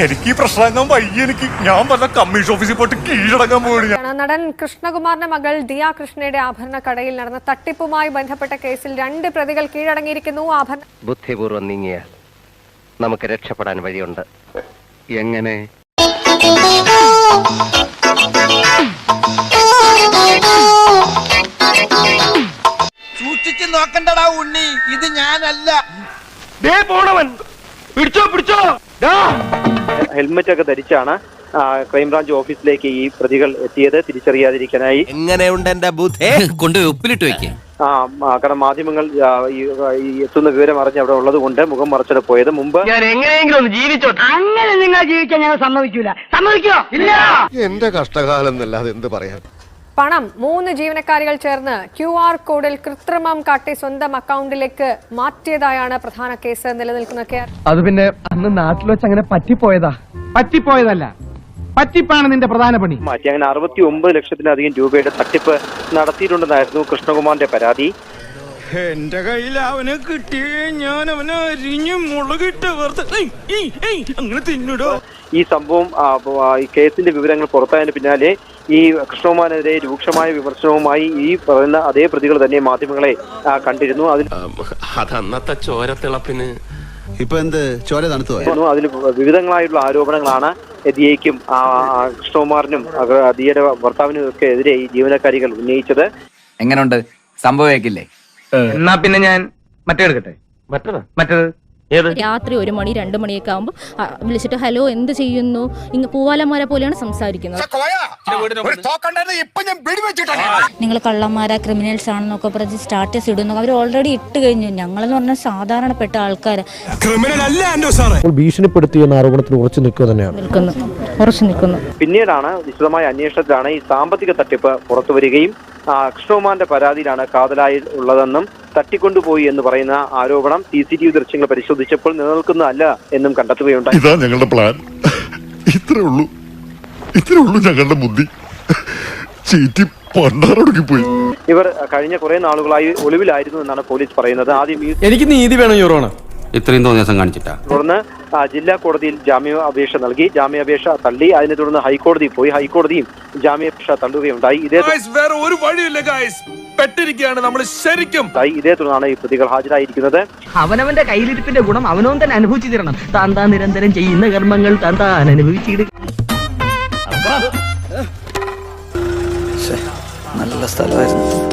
എനിക്ക് ഈ പ്രശ്നം വയ്യ. ഞാൻ വല്ല കമ്മീഷൻ ഓഫീസിൽ പോയിട്ട് കീഴടങ്ങാൻ പോവുകയാണ്. നടൻ കൃഷ്ണകുമാറിന്റെ മകൾ ദിയ കൃഷ്ണയുടെ ആഭരണ കടയിൽ നടന്ന തട്ടിപ്പുമായി ബന്ധപ്പെട്ട കേസിൽ 2 പ്രതികൾ കീഴടങ്ങിയിരിക്കുന്നു. ബുദ്ധിപൂർവ്വം നീങ്ങിയാൽ നമുക്ക് രക്ഷപ്പെടാൻ വഴിയുണ്ട്. എങ്ങനെ? സൂക്ഷിച്ചു നോക്കണ്ടടാ ഉണ്ണി, ഇത് ഞാനല്ല. പോണവൻ പിടിച്ചോ. ഹെൽമെറ്റ് ഒക്കെ ധരിച്ചാണ് ക്രൈംബ്രാഞ്ച് ഓഫീസിലേക്ക് ഈ പ്രതികൾ എത്തിയത് തിരിച്ചറിയാതിരിക്കാനായി. എങ്ങനെയുണ്ട് എന്റെ ബുദ്ധി? കൊണ്ടുപോയി ഉപ്പിലിട്ട് വെക്കേ. കാരണം മാധ്യമങ്ങൾ ഈ എത്തുന്ന വിവരം അറിഞ്ഞ് അവിടെ ഉള്ളത് കൊണ്ട് മുഖം മറച്ചിട്ട് പോയത്. മുമ്പ് ഞാൻ എങ്ങനെയെങ്കിലും ഒന്ന് ജീവിച്ചോട്ടെ. അങ്ങനെ നിങ്ങൾ ജീവിക്കാൻ ഞങ്ങൾ സമ്മതിക്കൂല. സമ്മതിക്കോ? ഇല്ല. എന്റെ കഷ്ടകാലം എന്നല്ലാതെ എന്ത് പറയാൻ. പണം 3 ജീവനക്കാരികൾ ചേർന്ന് QR കോഡിൽ കൃത്രിമം കാട്ടി സ്വന്തം അക്കൗണ്ടിലേക്ക് മാറ്റിയതായാണ് പ്രധാന കേസ് നിലനിൽക്കുന്ന. അത് പിന്നെ അന്ന് നാട്ടിൽ വെച്ച് അങ്ങനെ പറ്റിപ്പോയതല്ല, പറ്റിപ്പാണ് നിന്റെ പ്രധാന പണി. മാറ്റി അങ്ങനെ 69 ലക്ഷത്തിലധികം രൂപയുടെ തട്ടിപ്പ് നടത്തിയിട്ടുണ്ടെന്നായിരുന്നു കൃഷ്ണകുമാറിന്റെ പരാതി. എന്റെ കയ്യിൽ അവനെ കിട്ടിയേ ഞാൻ അവനെ അരിഞ്ഞ് മുളകിട്ട് അങ്ങനെ തിന്നിടോ. ഈ സംഭവം ഈ കേസിന്റെ വിവരങ്ങൾ പുറത്തായതിന് പിന്നാലെ ഈ കൃഷ്ണകുമാറിനെതിരെ രൂക്ഷമായ വിമർശനവുമായി ഈ പറയുന്ന അതേ പ്രതികൾ തന്നെ മാധ്യമങ്ങളെ കണ്ടിരുന്നു. അതന്നത്തെ ചോരത്തിളപ്പിന് ഇപ്പൊ എന്ത് ചോര തണുത്തു. അതിൽ വിവിധങ്ങളായിട്ടുള്ള ആരോപണങ്ങളാണ് ദിയയ്ക്കും കൃഷ്ണകുമാറിനും ദിയയുടെ ഭർത്താവിനും ഒക്കെ എതിരെ ഈ ജീവനക്കാരികൾ ഉന്നയിച്ചത്. എങ്ങനെയുണ്ട് സംഭവിക്കില്ലേ? എന്നാ പിന്നെ ഞാൻ മറ്റേത് രാത്രി 1 മണി 2 മണിയൊക്കെ ആകുമ്പോൾ വിളിച്ചിട്ട് ഹലോ എന്ത് ചെയ്യുന്നു, ഇങ്ങ് പൂവാലന്മാരെ പോലെയാണ് സംസാരിക്കുന്നത്. നിങ്ങൾ കള്ളന്മാരാ ക്രിമിനൽസ് ആണെന്നൊക്കെ പറഞ്ഞ് സ്റ്റാറ്റസ് ഇടുന്നു. അവർ ഓൾറെഡി ഇട്ട് കഴിഞ്ഞു. ഞങ്ങളെന്ന് പറഞ്ഞാൽ സാധാരണപ്പെട്ട ആൾക്കാർ ഭീഷണിപ്പെടുത്തിയെന്ന ആരോപണത്തിൽ ഉറച്ചു നിൽക്കുന്നു. പിന്നീടാണ് വിശദമായ അന്വേഷണത്തിലാണ് ഈ സാമ്പത്തിക തട്ടിപ്പ് പുറത്തുവരികയും കൃഷ്ണകുമാറിന്റെ പരാതിയിലാണ് കാതലായി ഉള്ളതെന്നും തട്ടിക്കൊണ്ടുപോയി എന്ന് പറയുന്ന ആരോപണം CCTV ദൃശ്യങ്ങൾ പരിശോധിച്ചപ്പോൾ നിലനിൽക്കുന്നതല്ല എന്നും കണ്ടെത്തുകയുണ്ടായി. ഇതാ ഞങ്ങളുടെ പ്ലാൻ. ഇത്രേ ഉള്ളൂ ഞങ്ങളുടെ ബുദ്ധി. പോയി. ഇവർ കഴിഞ്ഞ കുറെ നാളുകളായി ഒളിവിലായിരുന്നു എന്നാണ് പോലീസ് പറയുന്നത്. ആദ്യം എനിക്ക് നീതി വേണം യുവർ. ഇത്രയും തോന്നിയാസം കാണിച്ചിട്ടാ. തുടർന്ന് ജില്ലാ കോടതിയിൽ ജാമ്യാപേക്ഷ നൽകി. ജാമ്യാപേക്ഷ തള്ളി. അതിനെ തുടർന്ന് ഹൈക്കോടതിയിൽ പോയി. ഹൈക്കോടതിയും ജാമ്യാപേക്ഷ തള്ളുകയുണ്ടായി. വേറെ ഒരു വഴിയില്ല ഗൈസ്, പെട്ടിരിക്കുകയാണ് നമ്മൾ ശരിക്കും. ഇതേ തുടർന്നാണ് ഈ പ്രതികൾ ഹാജരായിരിക്കുന്നത്. അവനവന്റെ കയ്യിലിരിപ്പിന്റെ ഗുണം അവനവൻ തന്നെ അനുഭവിച്ചു തരണം. താൻ നിരന്തരം ചെയ്യുന്ന കർമ്മങ്ങൾ താൻ അനുഭവിച്ചിടുക. നല്ല സ്ഥലമായിരുന്നു.